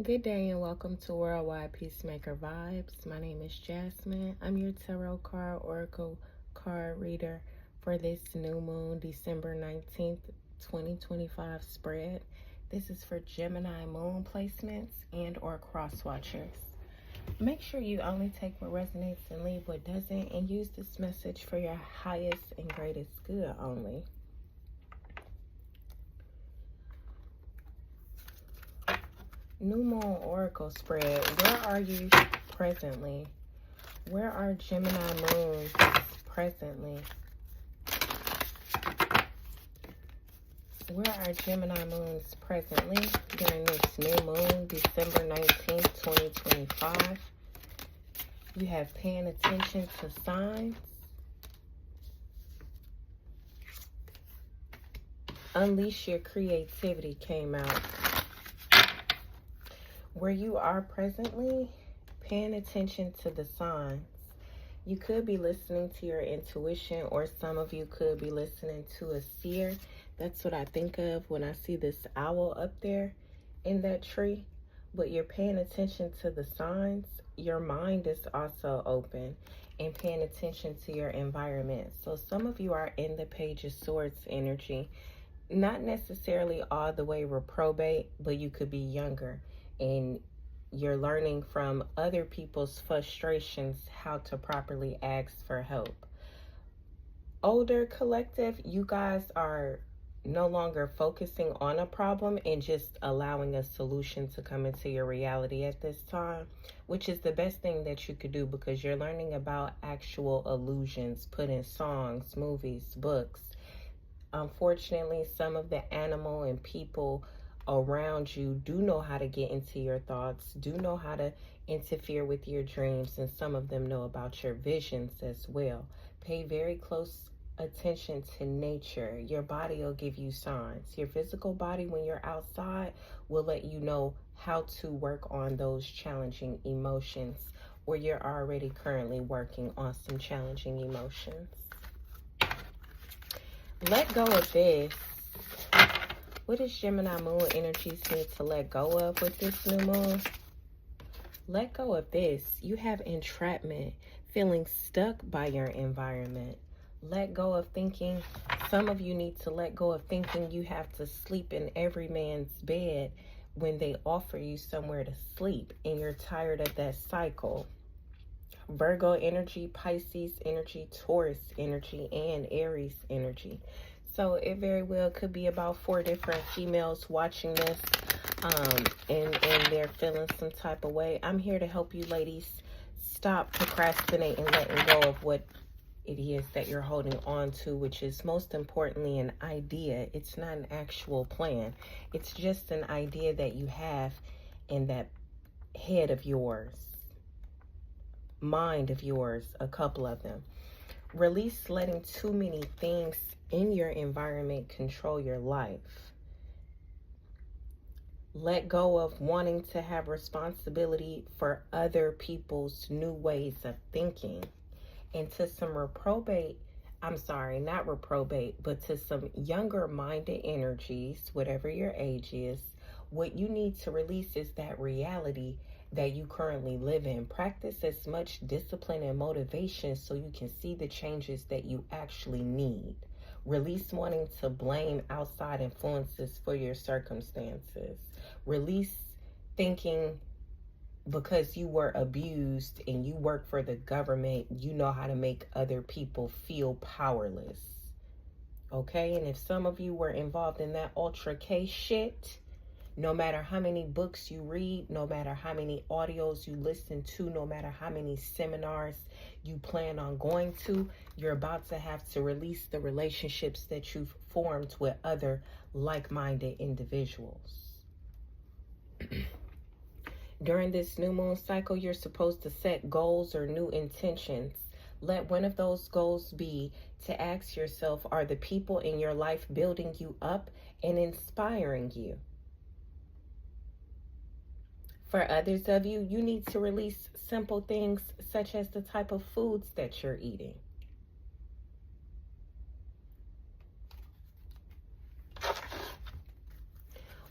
Good day and welcome to Worldwide Peacemaker Vibes. My name is Jasmine. I'm your Tarot card Oracle card reader for this new moon, December 19th, 2025 spread. This is for Gemini moon placements and or cross watchers. Make sure you only take what resonates and leave what doesn't, and use this message for your highest and greatest good only. New Moon Oracle spread. Where are you presently? Where are Gemini moons presently? Where are Gemini moons presently during this new moon, December 19th, 2025? You have paying attention to signs. Unleash your creativity came out. Where you are presently, paying attention to the signs. You could be listening to your intuition, or some of you could be listening to a seer. That's what I think of when I see this owl up there in that tree. But you're paying attention to the signs. Your mind is also open and paying attention to your environment. So some of you are in the Page of Swords energy. Not necessarily all the way reprobate, but you could be younger. And you're learning from other people's frustrations how to properly ask for help. Older collective, you guys are no longer focusing on a problem and just allowing a solution to come into your reality at this time, which is the best thing that you could do, because you're learning about actual illusions put in songs, movies, books. Unfortunately, some of the animal and people around you do know how to get into your thoughts, do know how to interfere with your dreams, and some of them know about your visions as well. Pay very close attention to nature. Your body will give you signs. Your physical body, when you're outside, will let you know how to work on those challenging emotions, or you're already currently working on some challenging emotions. Let go of this. What does Gemini moon energies need to let go of with this new moon? Let go of this. You have entrapment, feeling stuck by your environment. Let go of thinking. Some of you need to let go of thinking you have to sleep in every man's bed when they offer you somewhere to sleep, and you're tired of that cycle. Virgo energy, Pisces energy, Taurus energy, and Aries energy. So it very well could be about 4 different females watching this, and they're feeling some type of way. I'm here to help you ladies stop procrastinating, letting go of what it is that you're holding on to, which is most importantly an idea. It's not an actual plan. It's just an idea that you have in that head of yours, mind of yours, a couple of them. Release letting too many things in your environment control your life. Let go of wanting to have responsibility for other people's new ways of thinking. And to some reprobate, I'm sorry, not reprobate, but to some younger minded energies, whatever your age is, what you need to release is that reality that you currently live in. Practice as much discipline and motivation so you can see the changes that you actually need. Release wanting to blame outside influences for your circumstances. Release thinking because you were abused and you work for the government, you know how to make other people feel powerless. Okay? And if some of you were involved in that ultra K shit, no matter how many books you read, no matter how many audios you listen to, no matter how many seminars you plan on going to, you're about to have to release the relationships that you've formed with other like-minded individuals. During this new moon cycle, you're supposed to set goals or new intentions. Let one of those goals be to ask yourself, are the people in your life building you up and inspiring you? For others of you, you need to release simple things such as the type of foods that you're eating.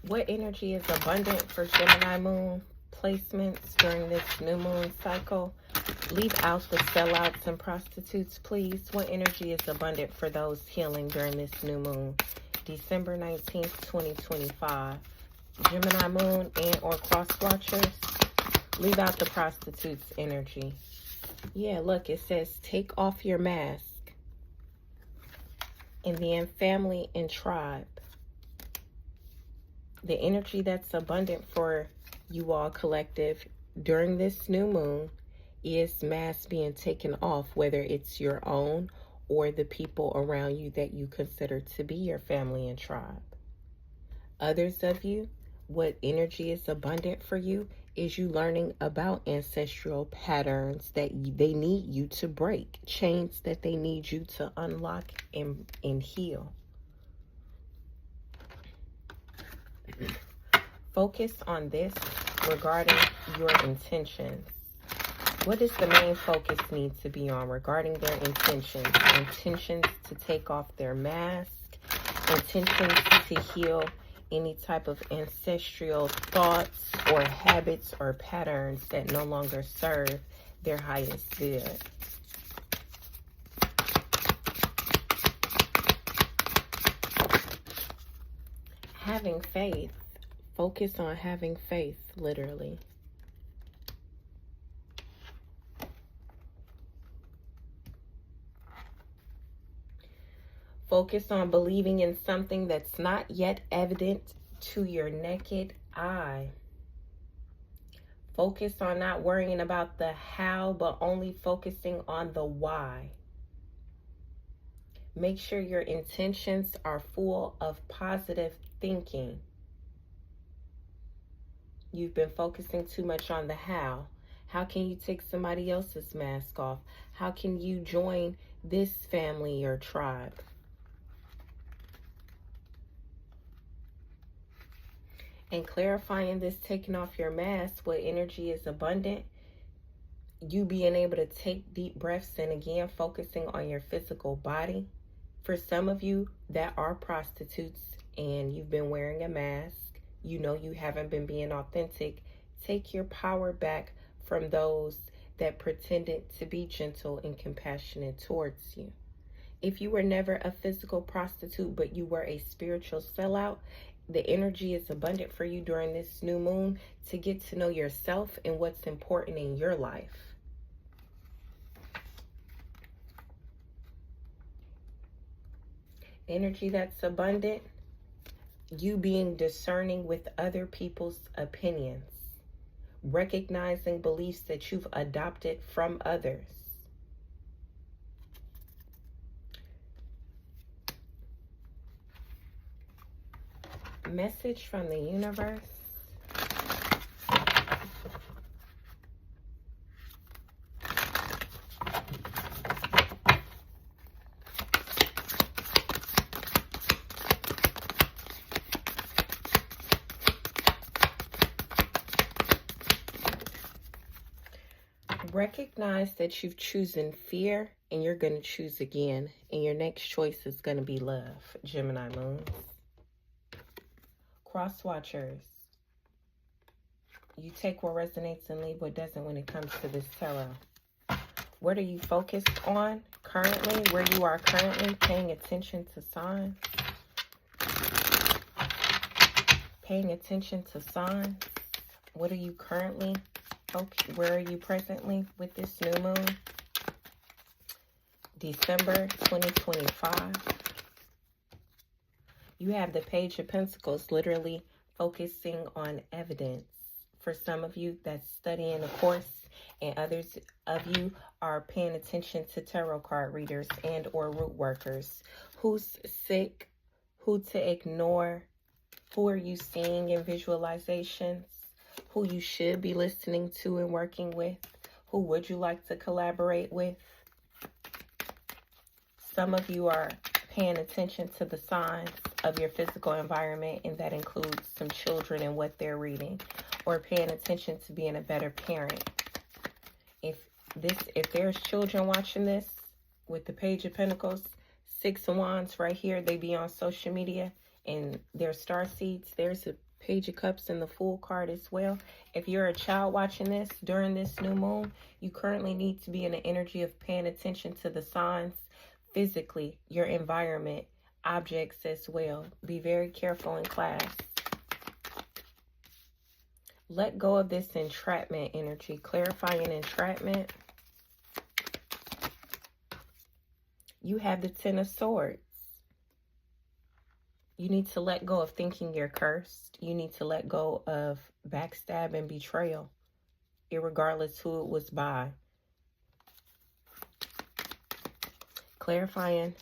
What energy is abundant for Gemini moon placements during this new moon cycle? Leave out the sellouts and prostitutes, please. What energy is abundant for those healing during this new moon? December 19th, 2025. Gemini moon and or cross watchers. Leave out the prostitutes energy. Yeah, look, it says take off your mask. And then family and tribe. The energy that's abundant for you all collective during this new moon is masks being taken off, whether it's your own or the people around you that you consider to be your family and tribe. Others of you, what energy is abundant for you is you learning about ancestral patterns that they need you to break, chains that they need you to unlock and heal. Focus on this regarding your intentions. What does the main focus need to be on regarding their intentions? Intentions to take off their mask, intentions to heal any type of ancestral thoughts or habits or patterns that no longer serve their highest good. Having faith. Focus on having faith, literally. Focus on believing in something that's not yet evident to your naked eye. Focus on not worrying about the how, but only focusing on the why. Make sure your intentions are full of positive thinking. You've been focusing too much on the how. How can you take somebody else's mask off? How can you join this family or tribe? And clarifying this, taking off your mask, what energy is abundant, you being able to take deep breaths and again focusing on your physical body. For some of you that are prostitutes and you've been wearing a mask, you know you haven't been being authentic. Take your power back from those that pretended to be gentle and compassionate towards you. If you were never a physical prostitute, but you were a spiritual sellout, the energy is abundant for you during this new moon to get to know yourself and what's important in your life. Energy that's abundant. You being discerning with other people's opinions, recognizing beliefs that you've adopted from others. Message from the universe. Recognize that you've chosen fear and you're going to choose again. And your next choice is going to be love, Gemini moons. Cross watchers. You take what resonates and leave what doesn't when it comes to this tarot. What are you focused on currently? Where you are currently paying attention to signs? Paying attention to signs. What are you currently where are you presently with this new moon? December 2025. You have the Page of Pentacles, literally focusing on evidence. For some of you, that's studying a course, and others of you are paying attention to tarot card readers and or root workers. Who's sick? Who to ignore? Who are you seeing in visualizations? Who you should be listening to and working with? Who would you like to collaborate with? Some of you are paying attention to the signs of your physical environment, and that includes some children and what they're reading, or paying attention to being a better parent. If there's children watching this with the Page of Pentacles, Six of Wands right here, they be on social media and they're star seeds. There's a Page of Cups in the Fool card as well. If you're a child watching this during this new moon, you currently need to be in the energy of paying attention to the signs physically, your environment, objects as well. Be very careful in class. Let go of this entrapment energy. Clarifying entrapment. You have the Ten of Swords. You need to let go of thinking you're cursed. You need to let go of backstab and betrayal, irregardless who it was by. Clarifying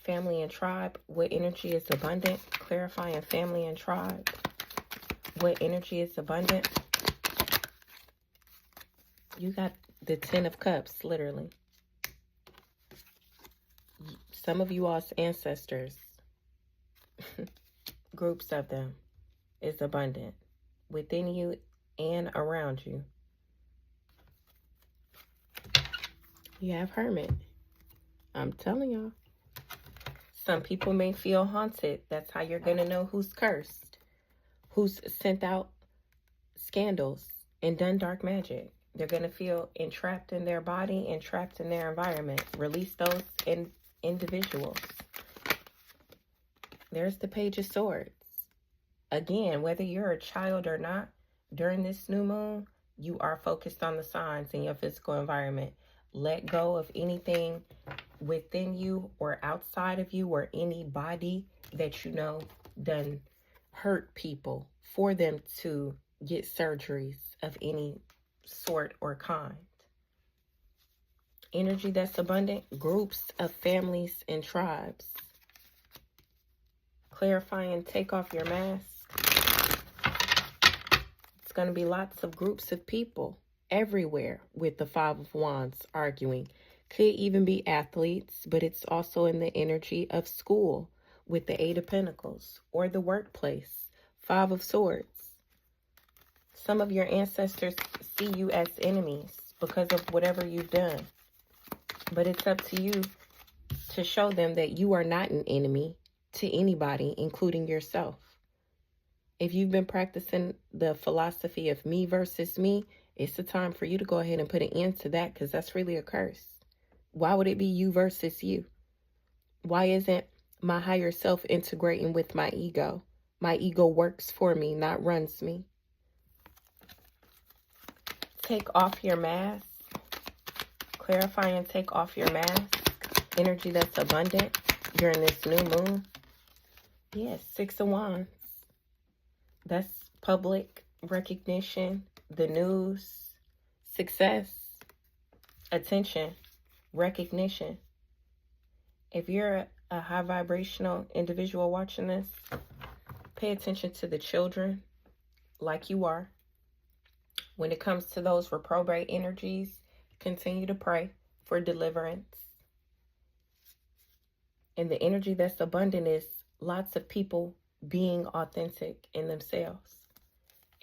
family and tribe. What energy is abundant? Clarifying family and tribe. What energy is abundant? You got the Ten of Cups, literally. Some of you all's ancestors, groups of them, is abundant within you and around you. You have Hermit. I'm telling y'all. Some people may feel haunted. That's how you're going to know who's cursed, who's sent out scandals and done dark magic. They're going to feel entrapped in their body, entrapped in their environment. Release those individuals. There's the Page of Swords. Again, whether you're a child or not, during this new moon, you are focused on the signs in your physical environment. Let go of anything within you or outside of you or anybody that you know done hurt people for them to get surgeries of any sort or kind. Energy that's abundant, groups of families and tribes. Clarifying, take off your mask. It's going to be lots of groups of people everywhere with the Five of Wands arguing. Could even be athletes, but it's also in the energy of school with the Eight of Pentacles or the workplace. Five of Swords. Some of your ancestors see you as enemies because of whatever you've done. But it's up to you to show them that you are not an enemy to anybody, including yourself. If you've been practicing the philosophy of me versus me, it's the time for you to go ahead and put an end to that, because that's really a curse. Why would it be you versus you? Why isn't my higher self integrating with my ego? My ego works for me, not runs me. Take off your mask. Clarify and take off your mask. Energy that's abundant during this new moon. Yes, Six of Wands. That's public recognition, the news, success, attention, recognition. If you're a high vibrational individual watching this, pay attention to the children like you are. When it comes to those reprobate energies, continue to pray for deliverance. And the energy that's abundant is lots of people being authentic in themselves.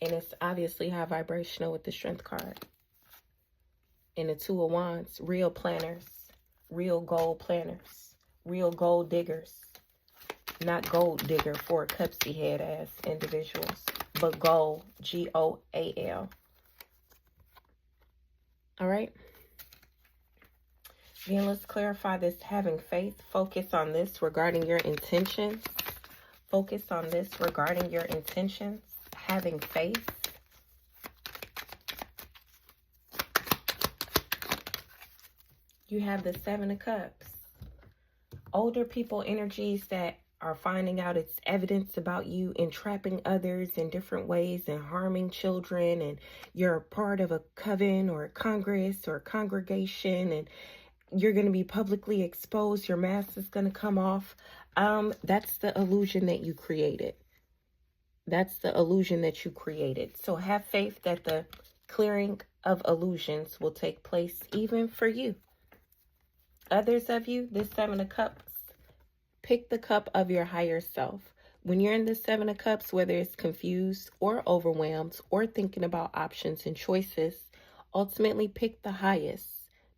And it's obviously high vibrational with the Strength card. And the Two of Wands, real planners, real goal planners, real gold diggers. Not gold digger for a cupsy head ass individuals, but goal, G-O-A-L. All right. Then let's clarify this having faith. Focus on this regarding your intentions. Focus on this regarding your intentions. Having faith. You have the Seven of Cups. Older people energies that are finding out it's evidence about you entrapping others in different ways and harming children, and you're a part of a coven or a congress or a congregation, and you're going to be publicly exposed. Your mask is going to come off. That's the illusion that you created. That's the illusion that you created. So have faith that the clearing of illusions will take place even for you. Others of you, this Seven of Cups, pick the cup of your higher self. When you're in the Seven of Cups, whether it's confused or overwhelmed or thinking about options and choices, ultimately pick the highest.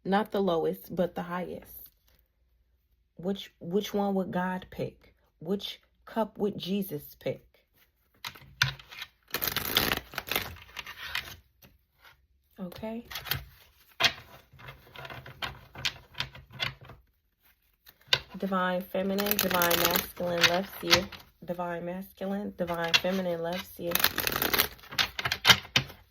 Not the lowest, but the highest. Which one would God pick? Which Cup with Jesus pick. Okay. Divine Feminine, Divine Masculine loves you. Divine Masculine, Divine Feminine loves you.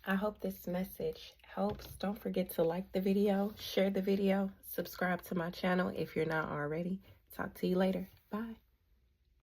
I hope this message helps. Don't forget to like the video, share the video, subscribe to my channel if you're not already. Talk to you later. Bye.